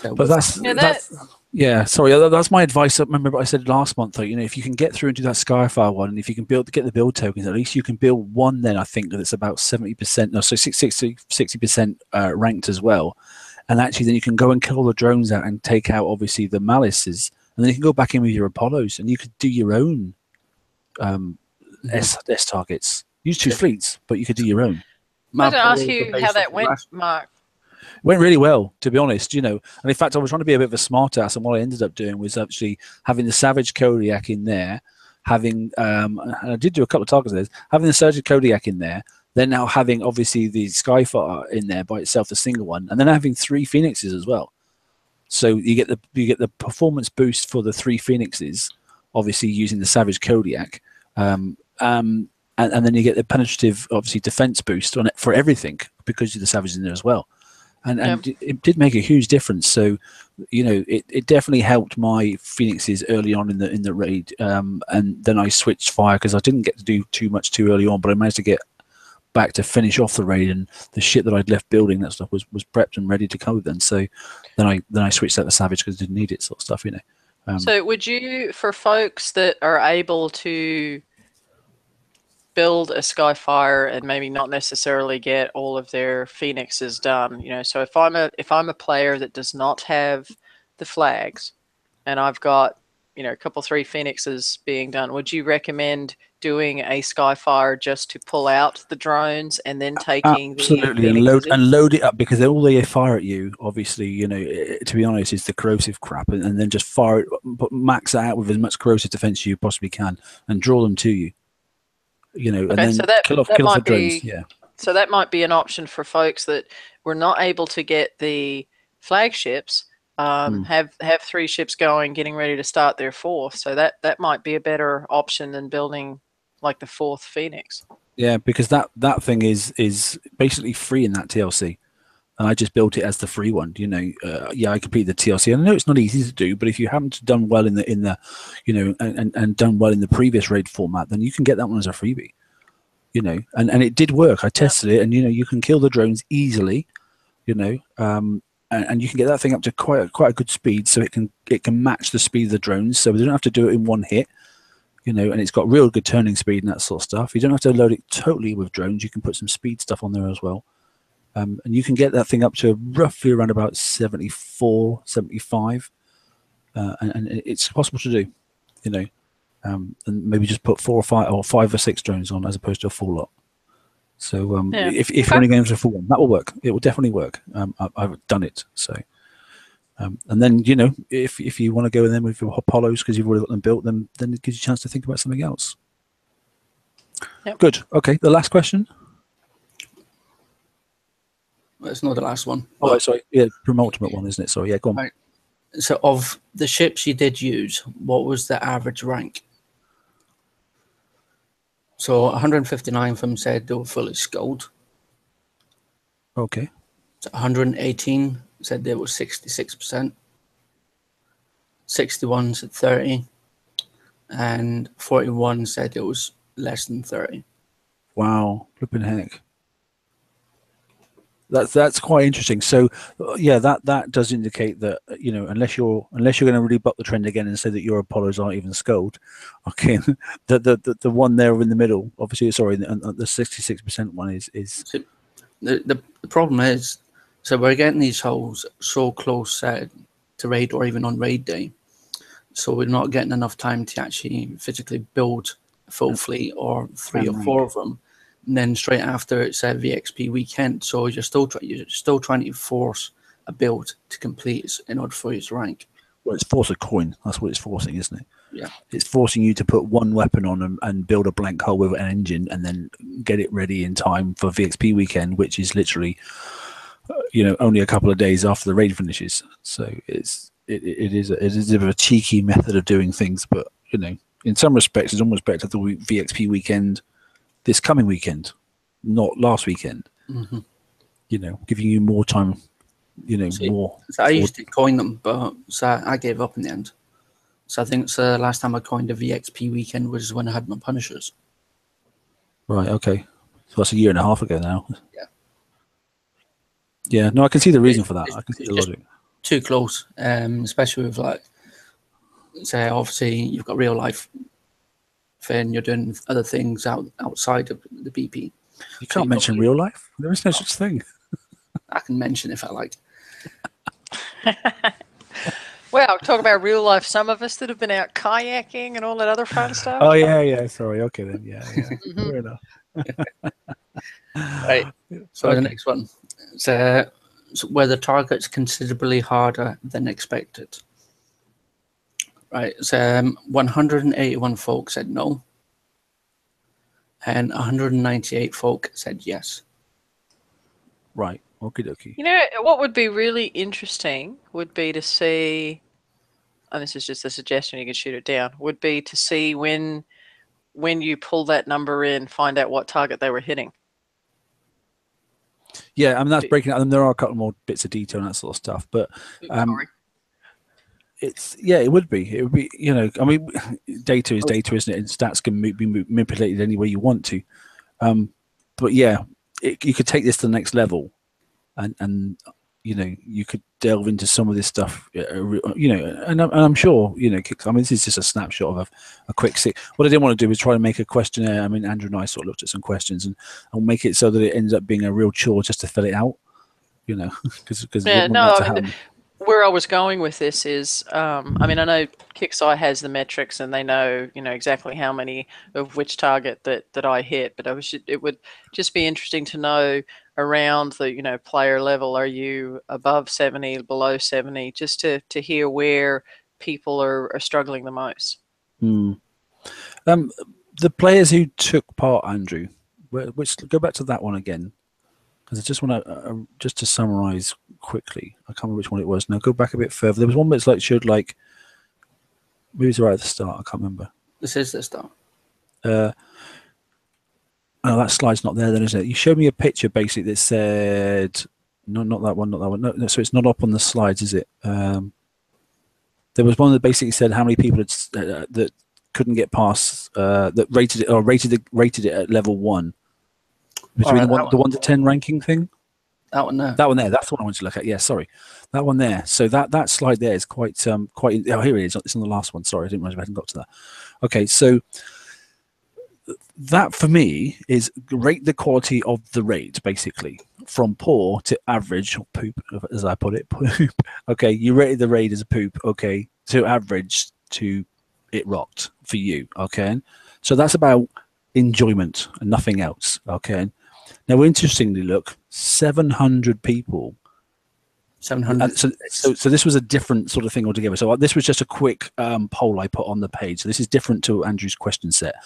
So but that's my advice. I remember I said last month, though, if you can get through and do that Skyfire one, and if you can get the build tokens, at least you can build one. Then I think that it's about 70%, no, so 60% ranked as well, and actually then you can go and kill all the drones out and take out obviously the malices. And then you can go back in with your Apollos, and you could do your own S targets. Use 2 fleets, but you could do your own. I can ask you how that went, Mark. Went really well, to be honest. And in fact, I was trying to be a bit of a smart ass, and what I ended up doing was actually having the Savage Kodiak in there, having and I did do a couple of targets of this, having the Savage Kodiak in there, then now having obviously the Skyfire in there by itself, the single one, and then having 3 Phoenixes as well. So you get the performance boost for the 3 Phoenixes, obviously using the Savage Kodiak, and then you get the penetrative, obviously, defense boost on it for everything because of the Savage in there as well, and it did make a huge difference. So it definitely helped my Phoenixes early on in the raid, and then I switched fire because I didn't get to do too much too early on, but I managed to get back to finish off the raid, and the shit that I'd left building, that stuff was prepped and ready to go then. So then I switched out the Savage because I didn't need it, sort of stuff, So would you, for folks that are able to build a Skyfire and maybe not necessarily get all of their Phoenixes done, so if I'm a player that does not have the flags and I've got a couple 3 Phoenixes being done, would you recommend doing a Skyfire just to pull out the drones and then taking absolutely and load it up, because all they fire at you, obviously, to be honest, is the corrosive crap, and then just fire it, max it out with as much corrosive defense as you possibly can, and draw them to you. And then so kill off the drones. Yeah. So that might be an option for folks that were not able to get the flagships. Have 3 ships going, getting ready to start their 4th. So that might be a better option than building like the 4th Phoenix. Yeah, because that thing is basically free in that TLC, and I just built it as the free one. I completed the TLC, and I know it's not easy to do, but if you haven't done well in the and done well in the previous raid format, then you can get that one as a freebie. And it did work. I tested it, and you can kill the drones easily. And you can get that thing up to quite a good speed, so it can match the speed of the drones. So we don't have to do it in one hit, and it's got real good turning speed and that sort of stuff. You don't have to load it totally with drones. You can put some speed stuff on there as well, and you can get that thing up to roughly around about 74, 75, and it's possible to do, and maybe just put 4 or 5 or 6 drones on as opposed to a full lot. So if you're only going for a full one, that will work. It will definitely work. I've done it. So, and then if you want to go in there with your Apollos because you've already got them built, then it gives you a chance to think about something else. Yep. Good. Okay. The last question. Well, it's not the last one. Oh, sorry. Yeah, penultimate one, isn't it? Sorry. Yeah, go on. Right. So, of the ships you did use, what was the average rank? So 159 of them said they were fully skulled. Okay. So 118 said they were 66%. 61 said 30, and 41 said it was less than 30. Wow, flipping heck. That's quite interesting. So, yeah, that does indicate that, you know, unless you're going to really buck the trend again and say that your Apollos aren't even sculled, okay, the one there in the middle, obviously, sorry, the 66% one is. So the problem is, so we're getting these holes so close to raid or even on raid day, so we're not getting enough time to actually physically build a full fleet or 3 or 4 of them. And then straight after it's a VXP weekend, so you're still trying to force a build to complete in order for you to rank. Well, it's force a coin. That's what it's forcing, isn't it? Yeah. It's forcing you to put one weapon on and build a blank hull with an engine, and then get it ready in time for VXP weekend, which is literally, you know, only a couple of days after the raid finishes. So it is a bit of a cheeky method of doing things, but, you know, in some respects, it's almost better to the VXP weekend this coming weekend, not last weekend. Mm-hmm. You know, giving you more time. You know, more. So I used to coin them, but I gave up in the end. So I think the last time I coined a VXP weekend was when I had my Punishers. Right. Okay. So that's a year and a half ago now. Yeah. Yeah. No, I can see the reason for that. I can see the logic. Too close, especially with, like, say, obviously you've got real life. Then you're doing other things outside of the BP. You can't mention real life. There is no such thing. I can mention if I like. Well, talk about real life. Some of us that have been out kayaking and all that other fun stuff. Oh yeah. Sorry. Okay then. Yeah. Fair enough. Right. So the next one, so where the target's considerably harder than expected. Right, so 181 folk said no, and 198 folk said yes. Right, okie dokie. You know, what would be really interesting would be to see, and this is just a suggestion, you can shoot it down, would be to see when you pull that number in, find out what target they were hitting. Yeah, I mean, that's breaking out. And there are a couple more bits of detail and that sort of stuff, but it would be, you know, I mean, data is data, isn't it? And stats can be manipulated any way you want to. But yeah, you could take this to the next level, and you know, you could delve into some of this stuff, you know, and I'm sure, you know, I mean, this is just a snapshot of a quick see. What I didn't want to do was try to make a questionnaire. I mean, Andrew and I sort of looked at some questions and make it so that it ends up being a real chore just to fill it out, you know, because yeah, no, I mean, where I was going with this is, I mean, I know Kixeye has the metrics and they know, you know, exactly how many of which target that I hit, but it would just be interesting to know around the, you know, player level. Are you above 70, below 70, just to hear where people are struggling the most. The players who took part, Andrew, which go back to that one again, because I just want to just to summarize quickly. I can't remember which one it was. Now go back a bit further. There was one that's like showed like maybe it's right at the start. I can't remember. This is the start. Oh, that slide's not there then, isn't it? You showed me a picture basically that said no, not that one, not that one. No, so it's not up on the slides, is it? There was one that basically said how many people had, that couldn't get past that rated it or rated it at level 1 between the 1 to 10 ranking thing. That one there. That one there. That's the one I wanted to look at. Yeah, sorry, that one there. So that slide there is quite quite. Oh, here it is. It's on the last one. Sorry, I didn't realize I hadn't got to that. Okay, so that for me is rate the quality of the raid, basically from poor to average, or poop, as I put it. Poop. Okay, you rated the raid as a poop. Okay, to average to it rocked for you. Okay, so that's about enjoyment and nothing else. Okay, now interestingly, look, 700 people. 700. So this was a different sort of thing altogether. So this was just a quick poll I put on the page. So this is different to Andrew's question set.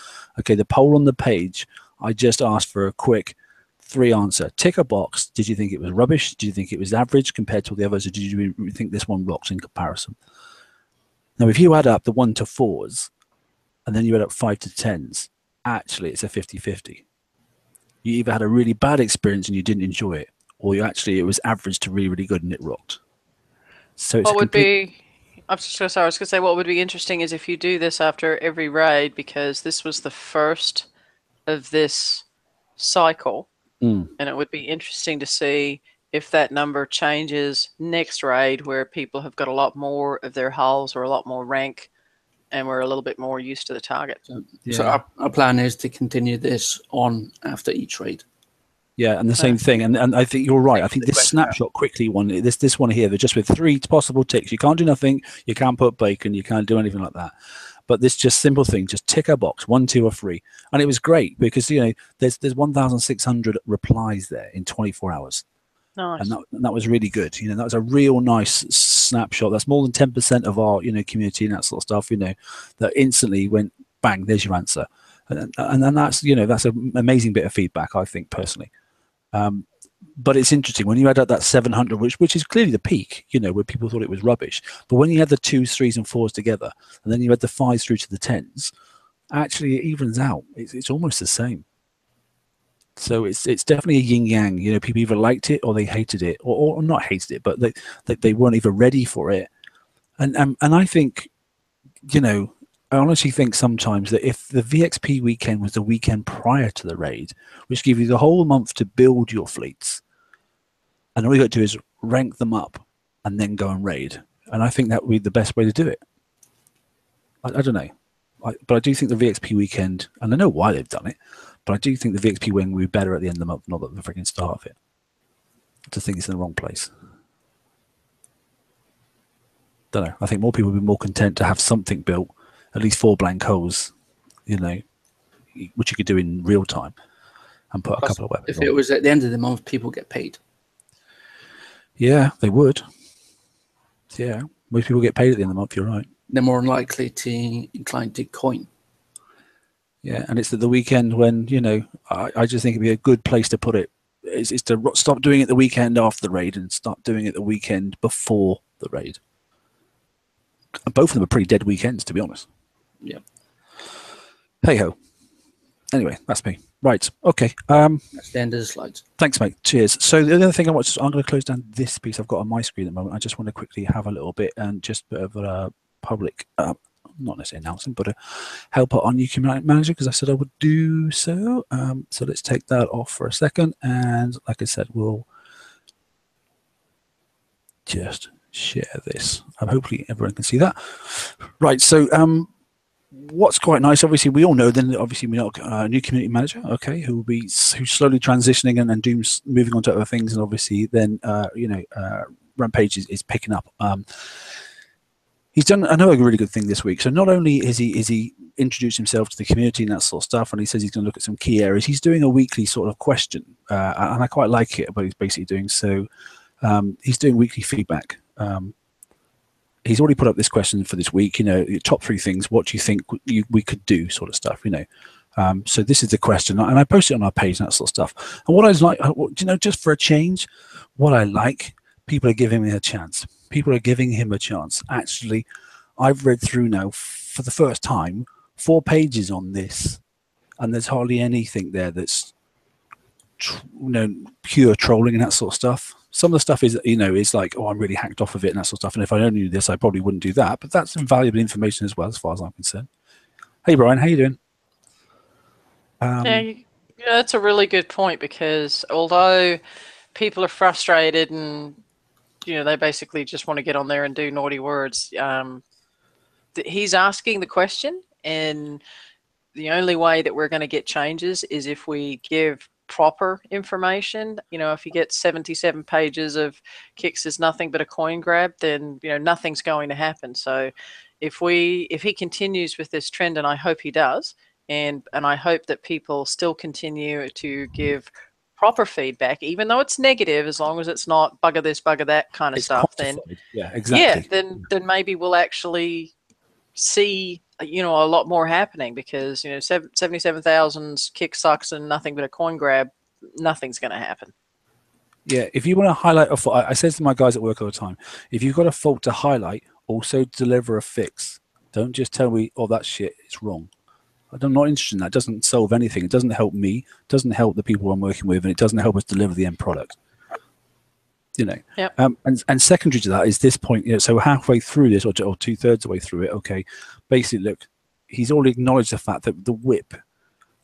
Okay, the poll on the page, I just asked for a quick 3 answer. Tick a box. Did you think it was rubbish? Did you think it was average compared to all the others? Or did you think this one rocks in comparison? Now, if you add up the 1 to 4s and then you add up 5 to 10s, actually it's a 50-50. You either had a really bad experience and you didn't enjoy it, or it was average to really, really good and it rocked. So it's what would be I was going to say what would be interesting is if you do this after every raid, because this was the first of this cycle, and it would be interesting to see if that number changes next raid, where people have got a lot more of their hulls or a lot more rank, and we're a little bit more used to the target. So our plan is to continue this on after each raid. Yeah, and the same thing, and I think you're right. I think this snapshot quickly one, this one here, they're just with 3 possible ticks. You can't do nothing, you can't put bacon, you can't do anything like that. But this just simple thing, just tick a box, 1, 2, or 3, and it was great because there's 1,600 replies there in 24 hours. Nice. And that was really good. That was a real nice snapshot. That's more than 10% of our community and that sort of stuff. That instantly went bang. There's your answer, and that's that's an amazing bit of feedback, I think personally. But it's interesting when you add up that 700, which is clearly the peak, where people thought it was rubbish. But when you had the 2s, 3s, and 4s together, and then you had the 5s through to the 10s, actually it evens out. It's almost the same. So it's definitely a yin yang. People either liked it or they hated it, or not hated it, but they weren't even ready for it. And I think, I honestly think sometimes that if the VXP weekend was the weekend prior to the raid, which gave you the whole month to build your fleets, and all you got to do is rank them up and then go and raid, and I think that would be the best way to do it. I don't know, but I do think the VXP weekend, and I know why they've done it, but I do think the VXP wing will be better at the end of the month, not at the freaking start of it. I just think it's in the wrong place. Don't know. I think more people would be more content to have something built, at least 4 blank holes, which you could do in real time, and put a couple of weapons. If it was at the end of the month, people get paid. Yeah, they would. Yeah, most people get paid at the end of the month. You're right. They're more likely to incline to coin. Yeah, and it's at the weekend when I just think it'd be a good place to put it. Is to stop doing it the weekend after the raid and start doing it the weekend before the raid. And both of them are pretty dead weekends, to be honest. Yeah. Hey ho. Anyway, that's me. Right. Okay. That's the end of the slides. Thanks, mate. Cheers. So the other thing I'm going to close down this piece I've got on my screen at the moment. I just want to quickly have a little bit and just a bit of a public, not necessarily announcement, but a helper on New Community Manager, because I said I would do so. So let's take that off for a second, and like I said, we'll just share this. Hopefully everyone can see that. Right. So what's quite nice, obviously we all know then obviously we got a new community manager, okay, who's slowly transitioning and moving on to other things, and obviously then Rampage is picking up. He's done another really good thing this week. So not only is he introduced himself to the community and that sort of stuff, and he says he's going to look at some key areas, he's doing a weekly sort of question, and I quite like it, but he's basically doing so. He's doing weekly feedback. He's already put up this question for this week, top 3 things, what do you think we could do, sort of stuff, So this is the question, and I post it on our page and that sort of stuff. And what I was like, just for a change, what I like, people are giving me a chance. People are giving him a chance. Actually, I've read through now for the first time 4 pages on this, and there's hardly anything there that's pure trolling and that sort of stuff. Some of the stuff is, is like, oh, I'm really hacked off of it and that sort of stuff. And if I only knew this, I probably wouldn't do that. But that's invaluable information as well, as far as I'm concerned. Hey, Brian, how you doing? Yeah, that's a really good point, because although people are frustrated and they basically just want to get on there and do naughty words, he's asking the question, and the only way that we're going to get changes is if we give proper information. If you get 77 pages of kicks is nothing but a coin grab, then nothing's going to happen. So if he continues with this trend, and I hope he does, and I hope that people still continue to give proper feedback, even though it's negative, as long as it's not bugger this, bugger that kind of stuff, then yeah, exactly. Yeah, then maybe we'll actually see a lot more happening, because 77,000 kick sucks and nothing but a coin grab, nothing's going to happen. Yeah, if you want to highlight a fault, I say to my guys at work all the time, if you've got a fault to highlight, also deliver a fix. Don't just tell me, oh, that shit is wrong. I'm not interested in that. It doesn't solve anything. It doesn't help me, it doesn't help the people I'm working with, and it doesn't help us deliver the end product. You know, Yep. and secondary to that is this point. You know, so halfway through this, or 2/3 of the way through it, okay, basically, look, he's already acknowledged the fact that the whip.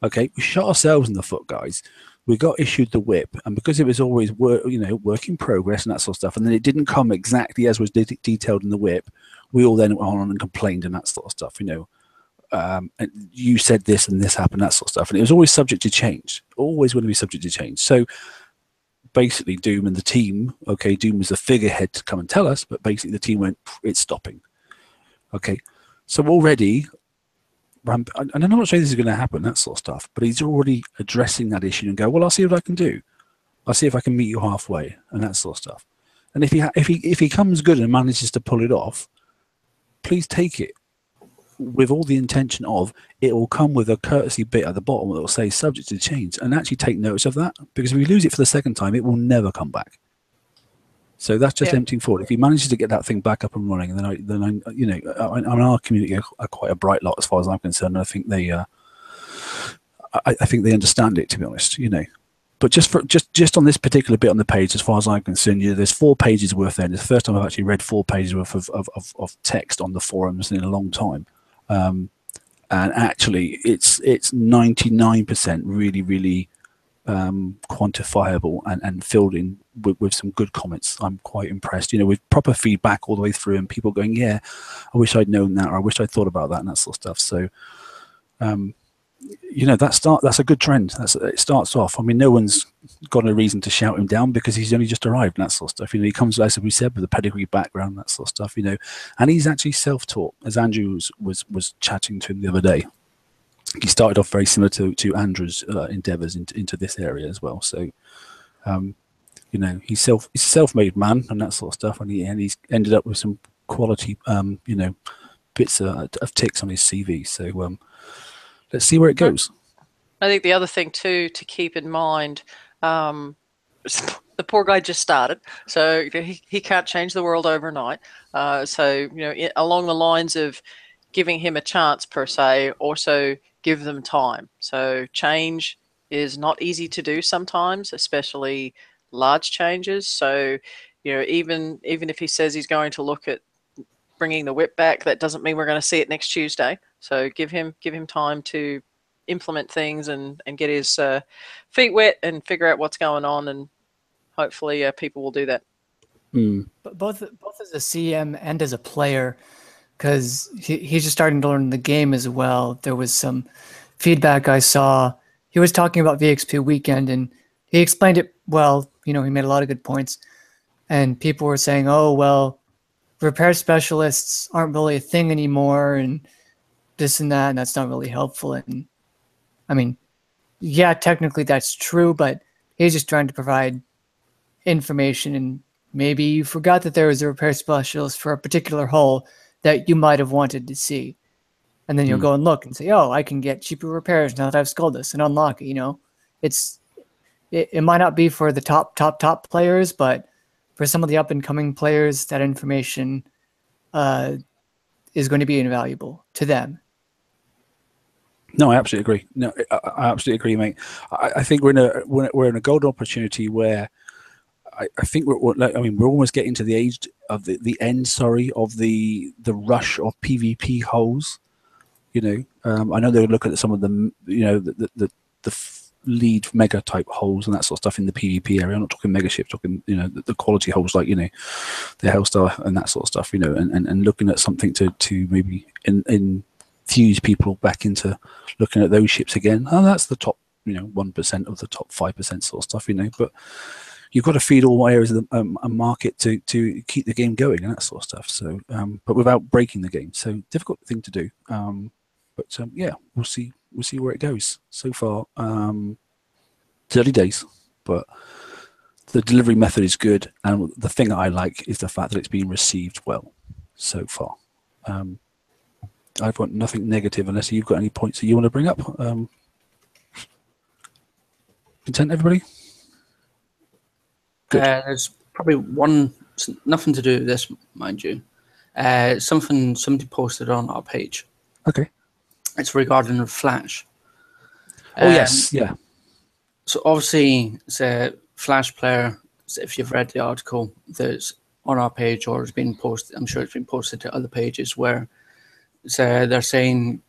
Okay, we shot ourselves in the foot, guys. We got issued the whip, and because it was always work in progress and that sort of stuff, and then it didn't come exactly as was detailed in the whip, we all then went on and complained and that sort of stuff. You know, and you said this and this happened, that sort of stuff, and it was always subject to change. Always going to be subject to change. So basically, Doom and the team. Okay, Doom was the figurehead to come and tell us, but basically the team went, it's stopping. Okay, so already. And I'm not saying this is going to happen, that sort of stuff, but he's already addressing that issue and go, well, I'll see what I can do. I'll see if I can meet you halfway and that sort of stuff. And if he comes good and manages to pull it off, please take it with all the intention of it will come with a courtesy bit at the bottom that will say subject to change, and actually take notice of that, because if we lose it for the second time, it will never come back. So that's just emptying forward. If he manages to get that thing back up and running, then I you know, our community are quite a bright lot as far as I'm concerned. And I think they, I think they understand it, to be honest. You know, but just on this particular bit on the page, as far as I'm concerned, there's 4 pages worth there. And it's the first time I've actually read 4 pages worth of text on the forums in a long time. And actually, it's 99% really quantifiable and filled in with some good comments. I'm quite impressed, you know, with proper feedback all the way through, and people going, yeah, I wish I'd known that, or I wish I'd thought about that, and that sort of stuff. So you know, that's a good trend. It starts off. I mean, no one's got a reason to shout him down because he's only just arrived and that sort of stuff. You know, he comes, as we said, with a pedigree background, that sort of stuff, you know, and he's actually self-taught, as Andrew was chatting to him the other day. He started off very similar to Andrew's endeavors into this area as well. So, you know, he's a self-made man and that sort of stuff, and he's ended up with some quality, you know, bits of ticks on his CV. So let's see where it goes. I think the other thing too to keep in mind, the poor guy just started, so he can't change the world overnight. So, you know, along the lines of giving him a chance per se, also give them time. So change is not easy to do sometimes, especially large changes. So, you know, even if he says he's going to look at bringing the whip back, that doesn't mean we're going to see it next Tuesday. So give him time to implement things and get his feet wet and figure out what's going on, and hopefully people will do that. But both as a CM and as a player, because he's just starting to learn the game as well. There was some feedback I saw. He was talking about VXP Weekend, and he explained it well. You know, he made a lot of good points. And people were saying, oh, well, repair specialists aren't really a thing anymore, and this and that, and that's not really helpful. And I mean, yeah, technically that's true, but he's just trying to provide information, and maybe you forgot that there was a repair specialist for a particular hole that you might have wanted to see. And then you'll go and look and say, oh, I can get cheaper repairs now that I've skulled this, and unlock it. You know, it might not be for the top players, but for some of the up and coming players, that information is going to be invaluable to them. No, I absolutely agree. No, I absolutely agree, mate. I think we're in a golden opportunity where I think we're almost getting to the age of the end. Sorry, of the rush of PvP holes. You know, I know they look at some of them. You know, the lead mega type holes and that sort of stuff in the PvP area. I'm not talking mega ships, talking, you know, the quality holes, like, you know, the Hellstar and that sort of stuff. You know, and looking at something to maybe infuse people back into looking at those ships again. Oh, that's the top, you know, 1% of the top 5% sort of stuff. You know, but you've got to feed all areas of a market to keep the game going and that sort of stuff. So, but without breaking the game. So difficult thing to do. But yeah, we'll see where it goes. So far, it's early days, but the delivery method is good, and the thing that I like is the fact that it's been received well so far. I've got nothing negative unless you've got any points that you want to bring up. Content, everybody? Good. There's probably one, nothing to do with this, mind you. Something somebody posted on our page. Okay. It's regarding the Flash. Oh, yes, yeah. So obviously, it's a Flash player if you've read the article that's on our page or has been posted, I'm sure it's been posted to other pages where they're saying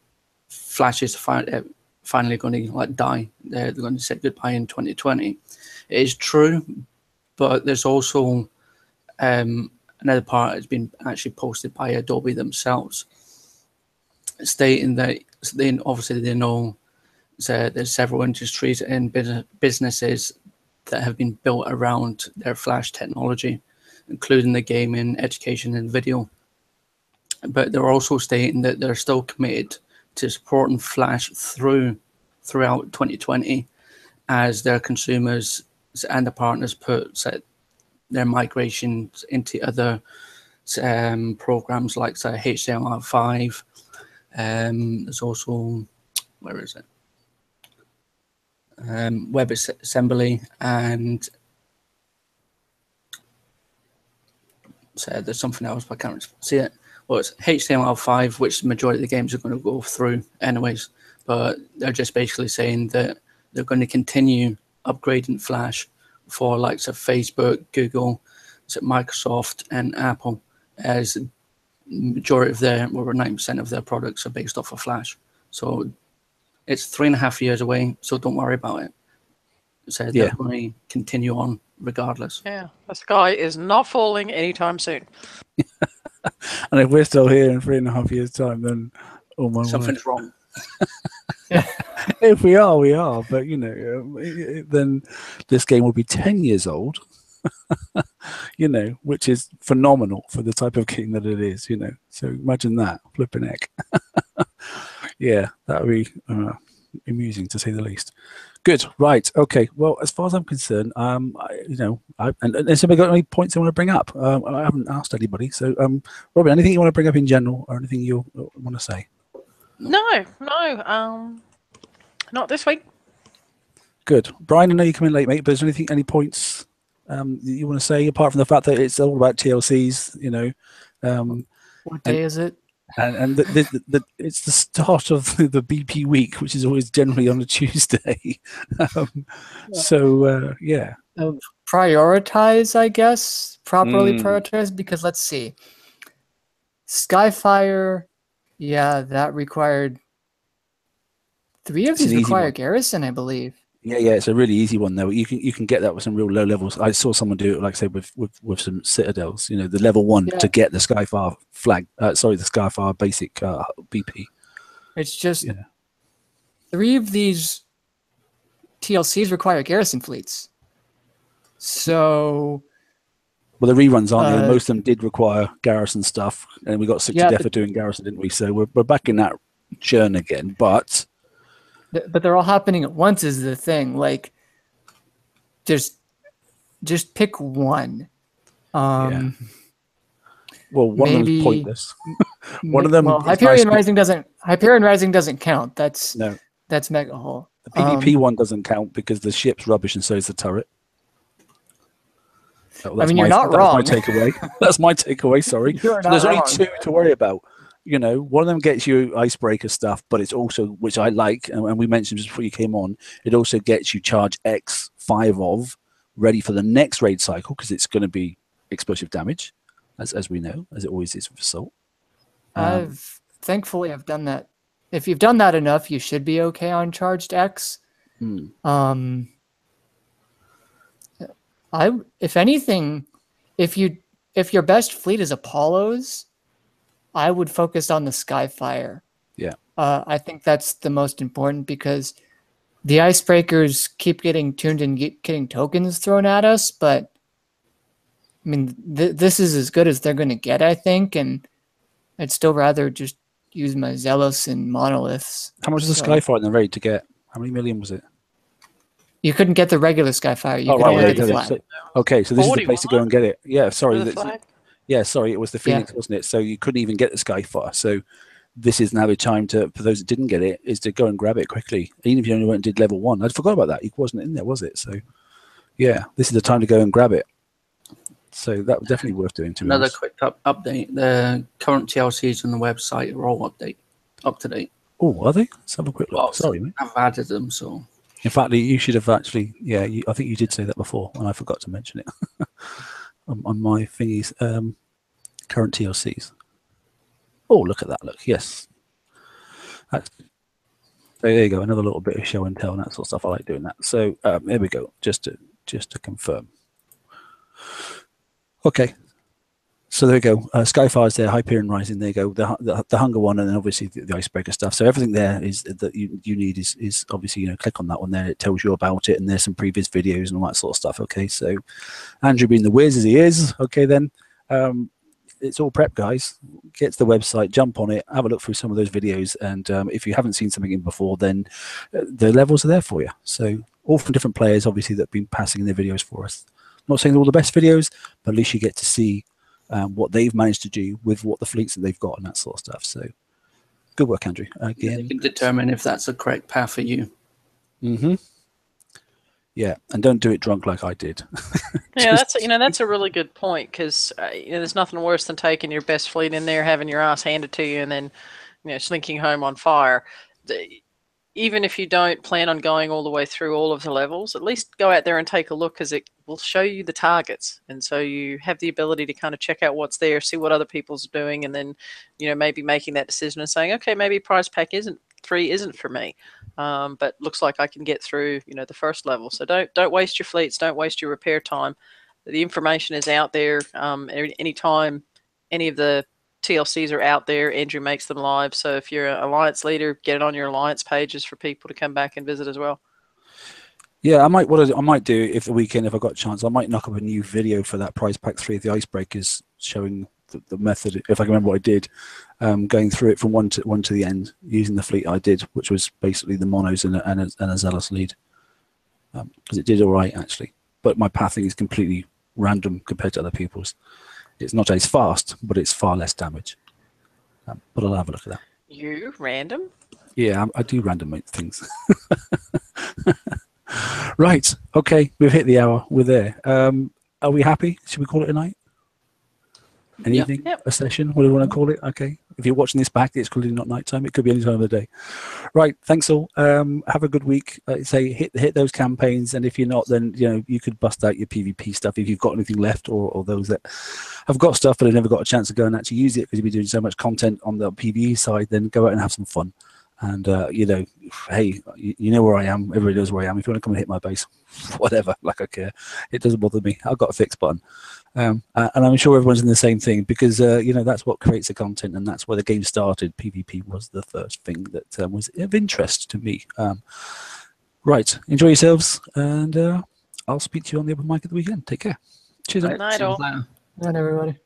Flash is finally going to like die. They're going to say goodbye in 2020. It is true, but there's also another part that's been actually posted by Adobe themselves, stating that they know there's several industries and businesses that have been built around their Flash technology, including the gaming, education, and video. But they're also stating that they're still committed to supporting Flash throughout 2020 as their consumers and the partners put their migrations into other programs like HTML5. There's also, where is it? WebAssembly, and there's something else, but I can't see it. Well, it's HTML5, which the majority of the games are going to go through anyways, but they're just basically saying that they're going to continue upgrading Flash for likes of Facebook, Google, Microsoft, and Apple, as the majority of over 90% of their products are based off of Flash. So it's 3.5 years away, so don't worry about it. So they're going to continue on regardless. Yeah, the sky is not falling anytime soon. And if we're still here in 3.5 years' time, then oh my something's wrong. If we are, we are. But you know, then this game will be 10 years old. You know, which is phenomenal for the type of game that it is. You know, so imagine that, flipping heck. Yeah, that would be amusing to say the least. Good, right, okay. Well, as far as I'm concerned, and has anybody got any points they want to bring up? I haven't asked anybody. So, Robin, anything you want to bring up in general, or anything you want to say? No, not this week. Good, Brian. I know you come in late, mate. But is there any points you want to say apart from the fact that it's all about TLCs? You know, what day is it? And it's the start of the BP week, which is always generally on a Tuesday. Yeah. Prioritize, I guess. Properly prioritize, because let's see. Skyfire, yeah, that required 3 of these require Garrison, I believe. Yeah, it's a really easy one though. You can get that with some real low levels. I saw someone do it, like I say, with some Citadels. You know, the level 1 to get the Skyfire flag. The Skyfire basic BP. It's just 3 of these TLCs require Garrison fleets. So, well, the reruns aren't. Most of them did require Garrison stuff, and we got 6 to death for doing Garrison, didn't we? So we're back in that churn again, but they're all happening at once is the thing. Like, just pick one. Well, one of them is pointless. One of them. Well, Hyperion Rising doesn't count. That's Mega Hull. The PvP one doesn't count because the ship's rubbish, and so is the turret. I mean, you're not wrong. That's my takeaway. That's my takeaway. Sorry. There's only 2 to worry about. You know, one of them gets you icebreaker stuff, but it's also, which I like, and we mentioned just before you came on, it also gets you charge X 5 of ready for the next raid cycle, because it's going to be explosive damage, as we know, as it always is with Assault. Thankfully I've done that. If you've done that enough, you should be okay on charged X. If anything, if your best fleet is Apollos, I would focus on the Skyfire. Yeah. I think that's the most important, because the icebreakers keep getting tuned and getting tokens thrown at us, but I mean, this is as good as they're going to get, I think, and I'd still rather just use my Zealous and Monoliths. How much is the Skyfire in the raid to get? How many million was it? You couldn't get the regular Skyfire. You could only get the flag. Okay, so this is the place to go and get it. Yeah, sorry. Yeah, sorry, it was the Phoenix, wasn't it? So you couldn't even get the Skyfire. So this is now the time for those that didn't get it, is to go and grab it quickly. Even if you only went and did level 1. I forgot about that. It wasn't in there, was it? So yeah, this is the time to go and grab it. So that was definitely worth doing. Another quick update. The current TLCs on the website are all up to date. Oh, are they? Let's have a quick look. Well, sorry, mate. I've added them, so In fact, you should have actually, yeah, I think you did say that before, and I forgot to mention it on my thingies, current TLCs. Oh, look at that! Look, yes. That's, there you go. Another little bit of show and tell and that sort of stuff. I like doing that. So there we go. Just to confirm. Okay. So there we go. Skyfire's there, Hyperion Rising. There you go. The Hunger one, and then obviously the Icebreaker stuff. So everything there is that you need is obviously, you know, click on that one there. It tells you about it, and there's some previous videos and all that sort of stuff. Okay, so Andrew being the whiz as he is. Okay, then it's all prep, guys. Get to the website, jump on it, have a look through some of those videos, and if you haven't seen something in before, then the levels are there for you. So all from different players, obviously, that have been passing in their videos for us. I'm not saying they're all the best videos, but at least you get to see what they've managed to do with what the fleets that they've got and that sort of stuff. So good work, Andrew. Again, you can determine if that's the correct path for you. Mm-hmm. Yeah, and don't do it drunk like I did. Yeah, that's a really good point, because there's nothing worse than taking your best fleet in there, having your ass handed to you, and then slinking home on fire. Even if you don't plan on going all the way through all of the levels, at least go out there and take a look, because it will show you the targets, and so you have the ability to kind of check out what's there, see what other people's doing, and then maybe making that decision and saying, okay, maybe prize pack 3 isn't for me, but looks like I can get through the first level. So don't waste your fleets, don't waste your repair time. The information is out there. Anytime any of the TLCs are out there, Andrew makes them live. So if you're an alliance leader, get it on your alliance pages for people to come back and visit as well. Yeah, I might do, if the weekend, if I got a chance, I might knock up a new video for that prize pack 3 of the Icebreakers, showing the method, if I can remember what I did, going through it from one to the end using the fleet I did, which was basically the monos and a zealous lead, because it did all right actually, but my pathing is completely random compared to other people's. It's not as fast, but it's far less damage. But I'll have a look at that. You random? Yeah, I do random things. Right. Okay, we've hit the hour. We're there. Are we happy? Should we call it a night? An evening? Yep. A session? What do you want to call it? Okay. If you're watching this back, it's clearly not nighttime. It could be any time of the day. Right. Thanks all. Have a good week. Say hit those campaigns, and if you're not, then you could bust out your PvP stuff if you've got anything left, or those that have got stuff but have never got a chance to go and actually use it because you've been doing so much content on the PvE side. Then go out and have some fun. And hey, you know where I am. Everybody knows where I am. If you want to come and hit my base, whatever, like I care. It doesn't bother me. I've got a fix button. And I'm sure everyone's in the same thing, because that's what creates the content, and that's where the game started. PvP was the first thing that was of interest to me. Right, enjoy yourselves, and I'll speak to you on the open mic at the weekend. Take care. Cheers. Night all. Night, everybody.